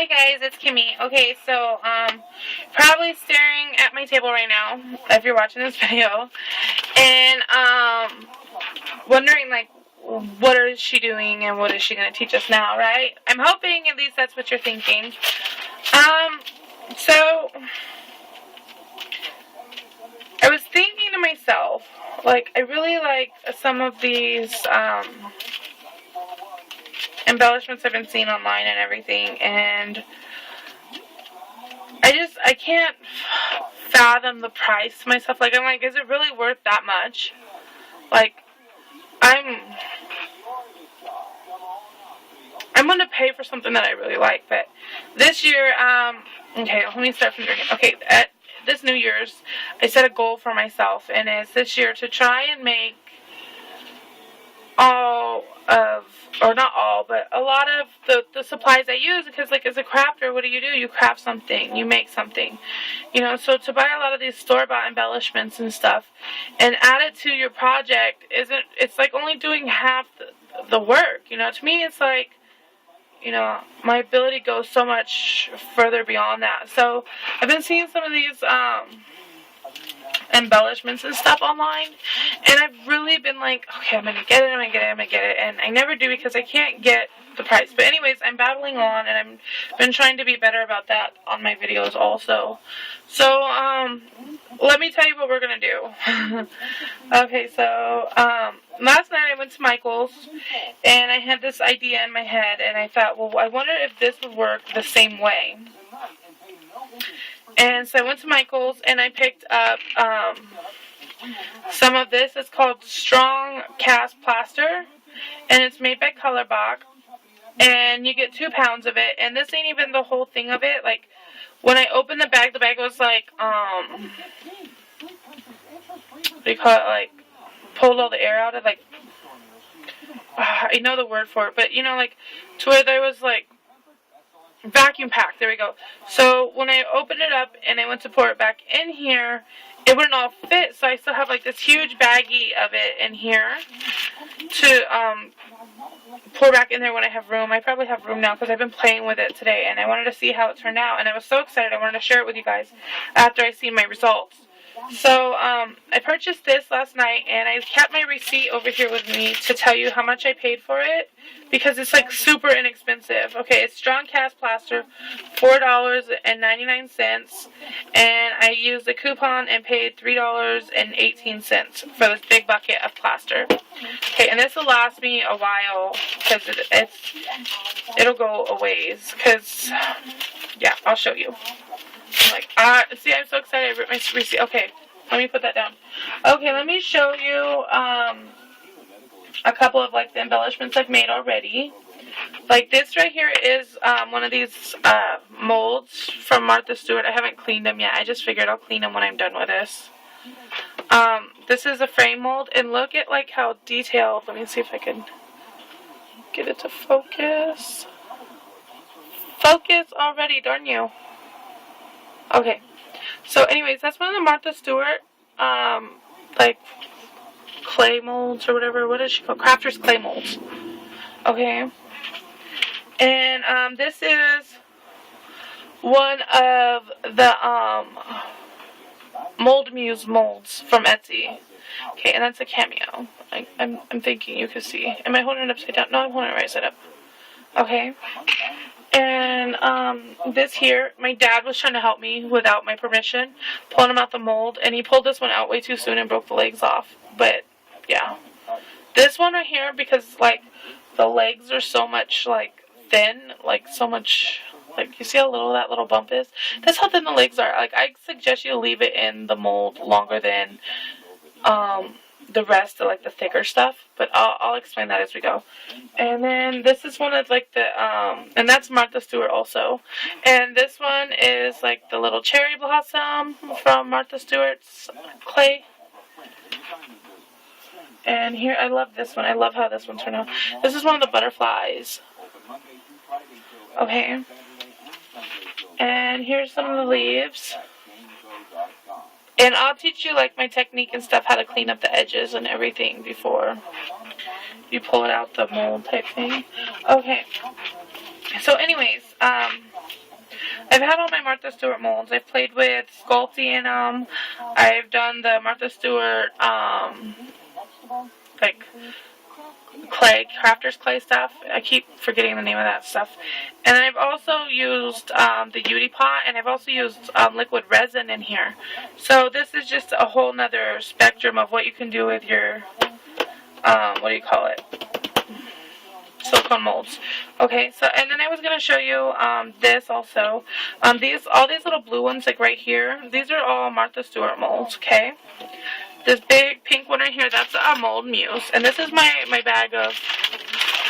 Hi guys, it's Kimmy. Okay, so probably staring at my table right now if you're watching this video, and wondering like what is she doing and what is she gonna teach us now, right? I'm hoping at least that's what you're thinking. So I was thinking to myself, like I really like some of these embellishments I've been seeing online and everything, and I can't fathom the price myself. Like, I'm like, is it really worth that much? Like, I'm gonna pay for something that I really like, but this year, okay, let me start from the beginning. Okay, at this New Year's, I set a goal for myself, and it's this year to try and make or not all, but a lot of the supplies I use, because like as a crafter, what do? You craft something, you make something, so to buy a lot of these store-bought embellishments and stuff and add it to your project it's like only doing half the work, to me it's like, my ability goes so much further beyond that. So I've been seeing some of these embellishments and stuff online, and I've really been like, okay, I'm gonna get it, and I never do because I can't get the price. But anyways, I'm battling on, and I've been trying to be better about that on my videos also. So let me tell you what we're gonna do. Okay, so last night I went to Michael's, and I had this idea in my head, and I thought, well, I wonder if this would work the same way. And so I went to Michael's and I picked up some of this. It's called Strong Cast Plaster, and it's made by Colorbach, and you get 2 pounds of it. And this ain't even the whole thing of it. Like, when I opened the bag was like, what do you call it? Like, pulled all the air out of, like, I know the word for it, but like, to where there was like vacuum packed. There we go. So when I opened it up and I went to pour it back in here, it wouldn't all fit. So I still have like this huge baggie of it in here to pour back in there when I have room. I probably have room now because I've been playing with it today, and I wanted to see how it turned out, and I was so excited. I wanted to share it with you guys after I see my results. So I purchased this last night, and I kept my receipt over here with me to tell you how much I paid for it, because it's like super inexpensive. Okay, it's Strong Cast Plaster, $4.99, and I used a coupon and paid $3.18 for this big bucket of plaster. Okay, and this will last me a while because it'll go a ways. Because yeah, I'll show you. See, I'm so excited. I wrote my receipt. Okay, let me put that down. Okay, let me show you a couple of like the embellishments I've made already. Like this right here is one of these molds from Martha Stewart. I haven't cleaned them yet. I just figured I'll clean them when I'm done with this. This is a frame mold, and look at like how detailed. Let me see if I can get it to focus. Focus already, darn you. Okay, so anyways, that's one of the Martha Stewart, like, clay molds or whatever. What is she called? Crafter's clay molds. Okay, and this is one of the Mold Muse molds from Etsy. Okay, and that's a cameo. I'm thinking you can see. Am I holding it upside down? No, I'm holding it right side up. Okay. And this here, my dad was trying to help me without my permission, pulling him out the mold, and he pulled this one out way too soon and broke the legs off. But yeah, this one right here, because like the legs are so much like thin, like so much, like you see how little that little bump is? That's how thin the legs are. Like, I suggest you leave it in the mold longer than the rest of like the thicker stuff, but I'll explain that as we go. And then this is one of like the and that's Martha Stewart also, and this one is like the little cherry blossom from Martha Stewart's clay. And here, I love this one. I love how this one turned out. This is one of the butterflies. Okay, and here's some of the leaves. And I'll teach you like my technique and stuff, how to clean up the edges and everything before you pull it out the mold type thing. Okay. So anyways, I've had all my Martha Stewart molds. I've played with Sculpey in them. I've done the Martha Stewart, like, clay, crafter's clay stuff. I keep forgetting the name of that stuff. And then I've also used the Beauty Pot, and I've also used liquid resin in here. So this is just a whole nother spectrum of what you can do with your, what do you call it? Silicone molds. Okay, so, and then I was going to show you this also. All these little blue ones, like right here, these are all Martha Stewart molds, okay? This big pink one right here, that's a mold muse. And this is my bag of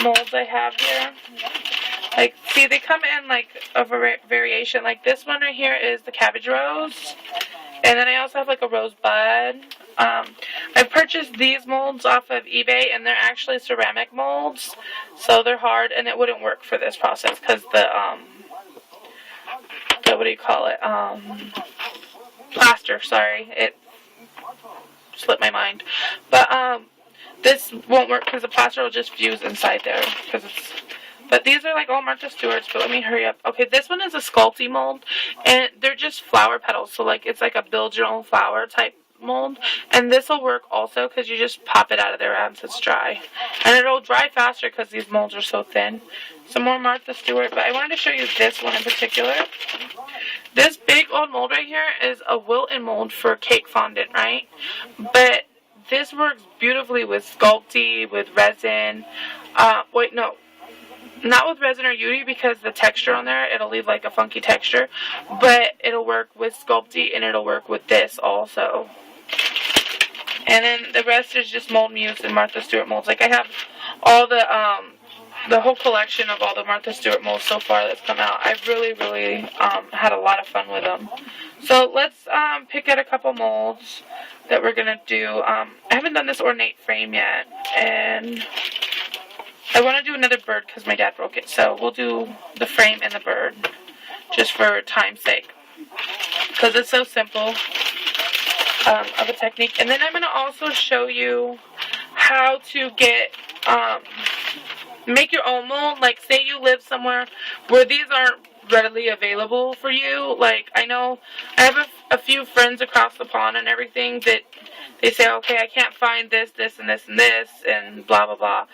molds I have here. Like, see, they come in like a variation. Like this one right here is the cabbage rose. And then I also have like a rosebud. I've purchased these molds off of eBay, and they're actually ceramic molds. So they're hard, and it wouldn't work for this process because the what do you call it? Plaster, sorry. It slipped my mind. But this won't work because the plaster will just fuse inside there. But these are like all Martha Stewart's, but let me hurry up. Okay, this one is a Sculpey mold, and they're just flower petals. So like it's like a build your own flower type mold. And this will work also because you just pop it out of there once it's dry. And it'll dry faster because these molds are so thin. Some more Martha Stewart, but I wanted to show you this one in particular. This big old mold right here is a Wilton mold for cake fondant, right? But this works beautifully with Sculpey, with resin. Wait, no. Not with resin or Beauty because the texture on there, it'll leave like a funky texture. But it'll work with Sculpey and it'll work with this also. And then the rest is just mold muse and Martha Stewart molds. Like I have all the whole collection of all the Martha Stewart molds so far that's come out. I've really, really had a lot of fun with them. So let's pick out a couple molds that we're going to do. I haven't done this ornate frame yet. And I want to do another bird because my dad broke it. So we'll do the frame and the bird just for time's sake. Because it's so simple of a technique. And then I'm going to also show you how to get, make your own mold. Like say you live somewhere where these aren't readily available for you. Like I know I have a few friends across the pond and everything that they say, okay, I can't find this, this, and this, and this, and blah, blah, blah.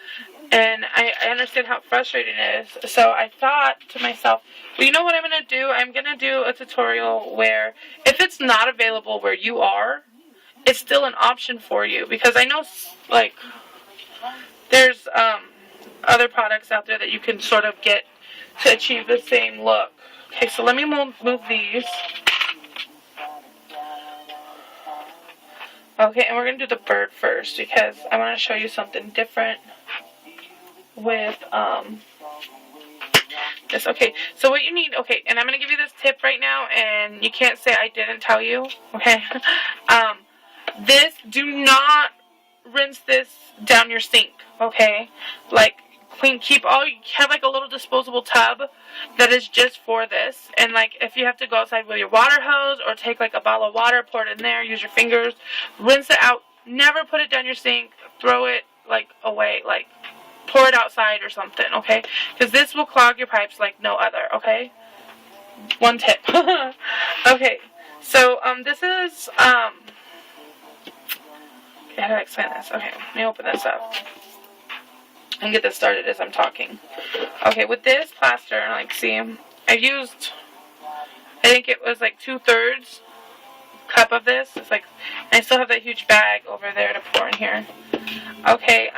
And I understand how frustrating it is. So I thought to myself, well, you know what I'm going to do? I'm going to do a tutorial where if it's not available where you are, it's still an option for you. Because I know, like, there's other products out there that you can sort of get to achieve the same look. Okay, so let me move these. Okay, and we're going to do the bird first because I want to show you something different with this. Okay, so what you need, okay, and I'm going to give you this tip right now, and you can't say I didn't tell you, okay? Do not rinse this down your sink, okay? Like, have like a little disposable tub that is just for this, and like if you have to go outside with your water hose or take like a bottle of water, pour it in there, use your fingers, rinse it out, never put it down your sink, throw it like away, like pour it outside or something, okay? Because this will clog your pipes like no other, okay? One tip. Okay, so this is how do I explain this? Okay, let me open this up and get this started as I'm talking. Okay, with this plaster, like, see, I used, I think it was like 2/3 cup of this. It's like, and I still have that huge bag over there to pour in here. Okay,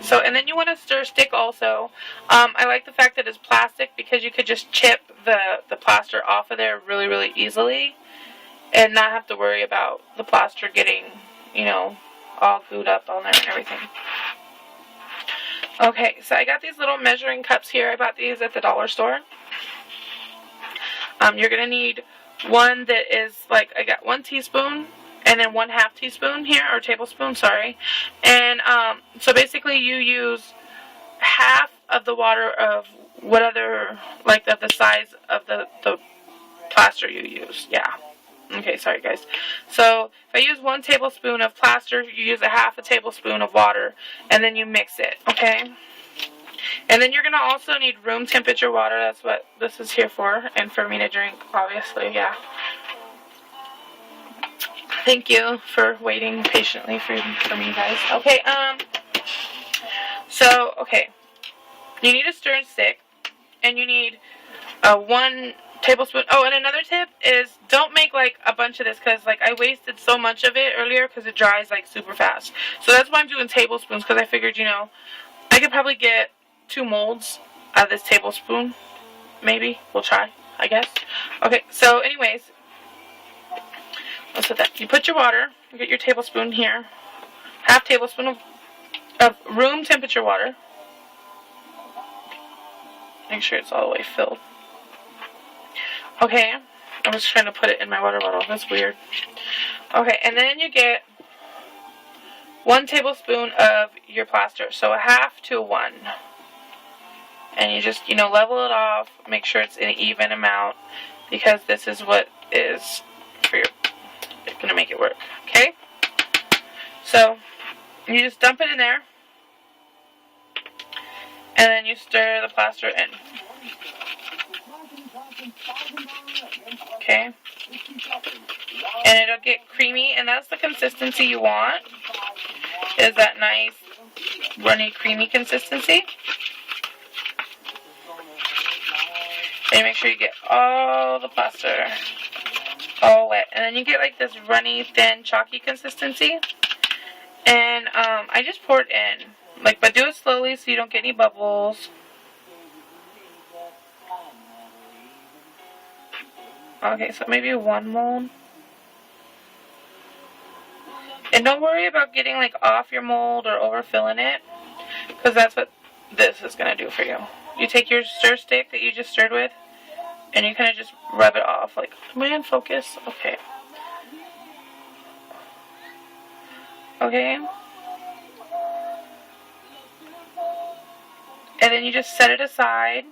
so, and then you want to stir stick also. I like the fact that it's plastic because you could just chip the plaster off of there really, really easily and not have to worry about the plaster getting, you know, all glued up on there and everything. Okay, so I got these little measuring cups here. I bought these at the dollar store. You're going to need one that is like, I got 1 teaspoon and then 1/2 teaspoon here, or tablespoon, sorry. And so basically you use half of the water of what other, like of the size of the plaster you use. Yeah. Okay, sorry guys. So if I use 1 tablespoon of plaster, you use 1/2 tablespoon of water, and then you mix it, okay? And then you're going to also need room temperature water. That's what this is here for. And for me to drink, obviously, yeah. Thank you for waiting patiently for me, guys. Okay, so, okay. You need a stir stick. And you need 1 tablespoon. Oh, and another tip is don't make like a bunch of this because like I wasted so much of it earlier because it dries like super fast. So that's why I'm doing tablespoons, because I figured, you know, I could probably get 2 molds out of this tablespoon. Maybe. We'll try, I guess. Okay, so anyways, let's put that. You put your water, you get your tablespoon here, half tablespoon of room temperature water. Make sure it's all the way filled. Okay, I was trying to put it in my water bottle. That's weird. Okay, and then you get 1 tablespoon of your plaster. So a half to a 1. And you just, you know, level it off. Make sure it's an even amount, because this is what is for your, it's going to make it work. Okay? So, you just dump it in there. And then you stir the plaster in. Okay? And it'll get creamy, and that's the consistency you want. Is that nice, runny, creamy consistency. And you make sure you get all the plaster all wet. And then you get like this runny, thin, chalky consistency. And I just poured in. Like, but do it slowly so you don't get any bubbles. Okay, so maybe 1 mold. And don't worry about getting like off your mold or overfilling it, because that's what this is going to do for you. You take your stir stick that you just stirred with, and you kind of just rub it off. Like, man, focus. Okay. Okay. And then you just set it aside,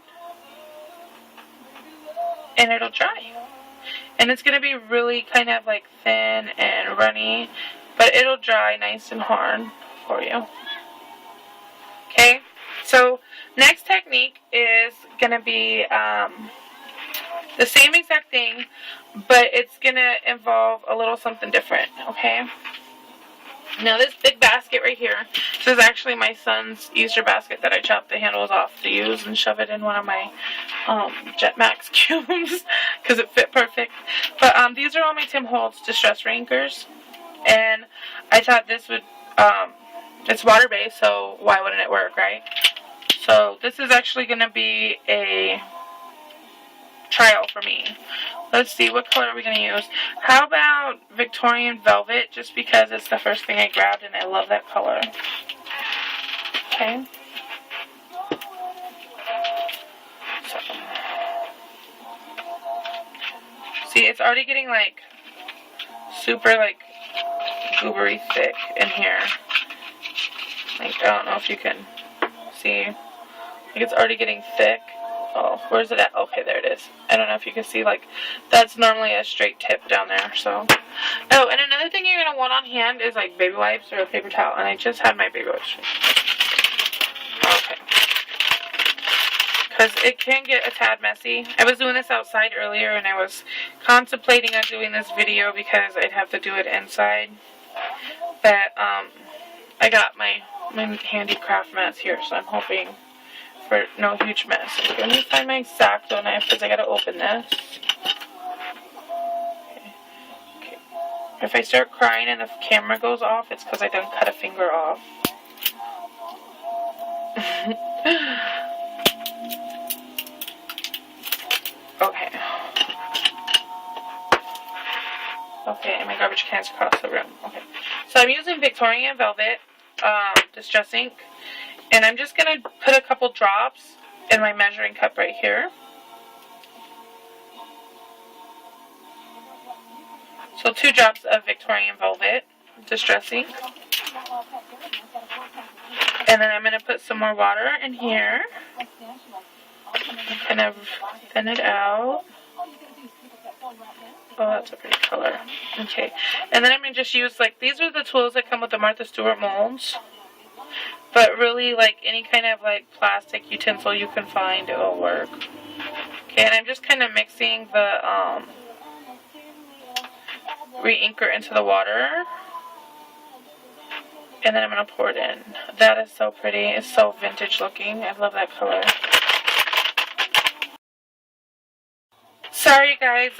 and it'll dry. And it's going to be really kind of like thin and runny, but it'll dry nice and hard for you. Okay, so next technique is going to be the same exact thing, but it's going to involve a little something different, okay? Now this big basket right here, this is actually my son's Easter basket that I chopped the handles off to use and shove it in one of my Jetmax cubes because it fit perfect. But these are all my Tim Holtz distress anchors, and I thought this would, it's water based, so why wouldn't it work, right? So this is actually going to be a trial for me. Let's see, what color are we going to use? How about Victorian Velvet, just because it's the first thing I grabbed and I love that color. Okay. So, see, it's already getting like super like goobery thick in here. Like, I don't know if you can see. Like, it's already getting thick. Oh, where's it at? Okay, there it is. I don't know if you can see, like, that's normally a straight tip down there, so. Oh, and another thing you're going to want on hand is, like, baby wipes or a paper towel, and I just had my baby wipes. Okay. Because it can get a tad messy. I was doing this outside earlier, and I was contemplating on doing this video because I'd have to do it inside. But, I got my handy craft mats here, so I'm hoping for no huge mess. Okay, let me find my X-Acto knife because I gotta open this. Okay. If I start crying and the camera goes off, it's because I done cut a finger off. Okay. Okay, and my garbage can's across the room. Okay. So I'm using Victorian Velvet Distress Ink. And I'm just going to put a couple drops in my measuring cup right here. So 2 drops of Victorian Velvet Distress Ink. And then I'm going to put some more water in here. Kind of thin it out. Oh, that's a pretty color. Okay. And then I'm going to just use, like, these are the tools that come with the Martha Stewart molds. But really, like, any kind of, like, plastic utensil you can find, it'll work. Okay, and I'm just kind of mixing the, re-inker into the water. And then I'm going to pour it in. That is so pretty. It's so vintage looking. I love that color. Sorry, guys.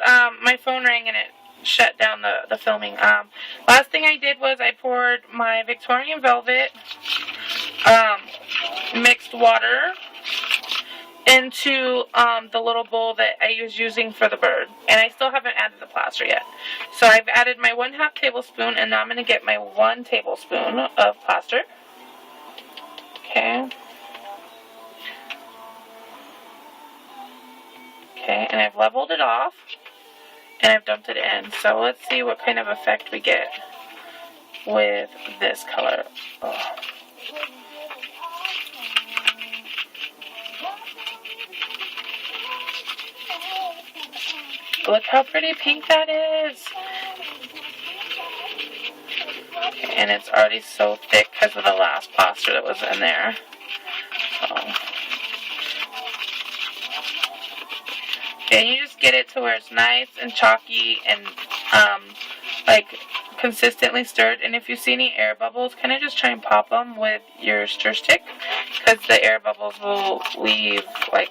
My phone rang and it shut down the filming. Last thing I did was I poured my Victorian Velvet mixed water into the little bowl that I was using for the bird. And I still haven't added the plaster yet. So I've added my 1/2 tablespoon, and now I'm going to get my 1 tablespoon of plaster. Okay. Okay, and I've leveled it off, and I've dumped it in. So let's see what kind of effect we get with this color. Oh. Look how pretty pink that is. Okay, and it's already so thick because of the last plaster that was in there. So. Okay, and you just get it to where it's nice and chalky and like consistently stirred. And if you see any air bubbles, kind of just try and pop them with your stir stick, because the air bubbles will leave like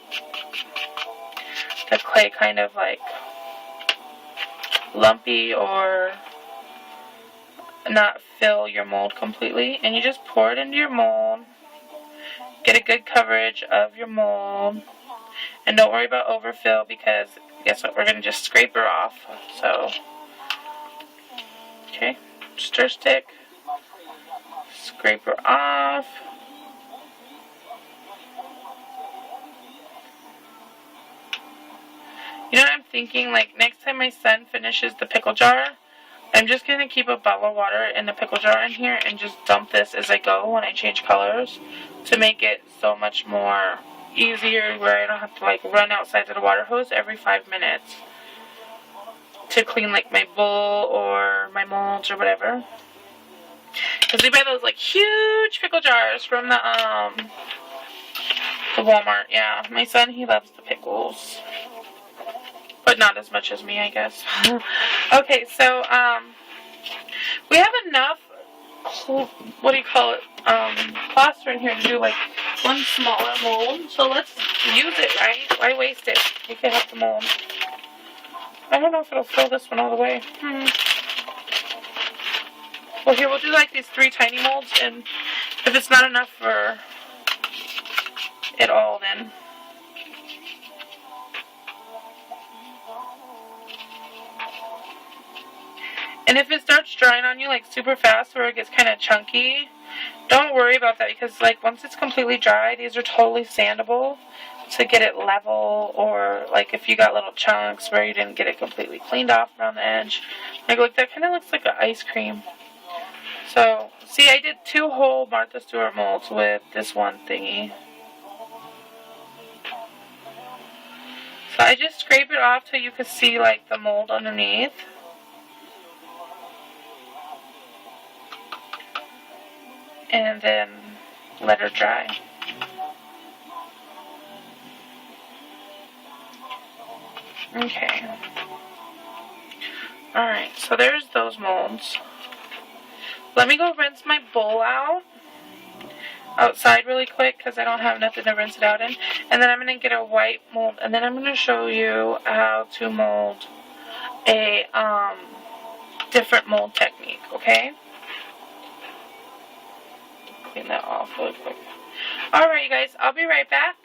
the clay kind of like lumpy or not fill your mold completely. And you just pour it into your mold, get a good coverage of your mold, and don't worry about overfill, because guess what, we're going to just scrape her off. So okay, stir stick, scrape her off. You know what I'm thinking? Like, next time my son finishes the pickle jar, I'm just going to keep a bottle of water in the pickle jar in here and just dump this as I go when I change colors, to make it so much more easier, where I don't have to, like, run outside to the water hose every 5 minutes to clean, like, my bowl or my molds or whatever. Because we buy those, like, huge pickle jars from the Walmart. Yeah, my son, he loves the pickles. But not as much as me, I guess. Okay, so, we have enough, what do you call it, plaster in here to do, like, one smaller mold. So let's use it, right? Why waste it? We could have the mold. I don't know if it'll fill this one all the way. Well, here, we'll do, like, these 3 tiny molds, and if it's not enough for it all, then... And if it starts drying on you, like, super fast, where it gets kind of chunky, don't worry about that, because, like, once it's completely dry, these are totally sandable to get it level, or, like, if you got little chunks where you didn't get it completely cleaned off around the edge. Like, look, that kind of looks like an ice cream. So, see, I did 2 whole Martha Stewart molds with this one thingy. So I just scrape it off till you can see, like, the mold underneath. And then let her dry. Okay. Alright, so there's those molds. Let me go rinse my bowl out outside really quick, because I don't have nothing to rinse it out in. And then I'm going to get a white mold, and then I'm going to show you how to mold a different mold technique, okay? Clean that off really quick. Alright, you guys, I'll be right back.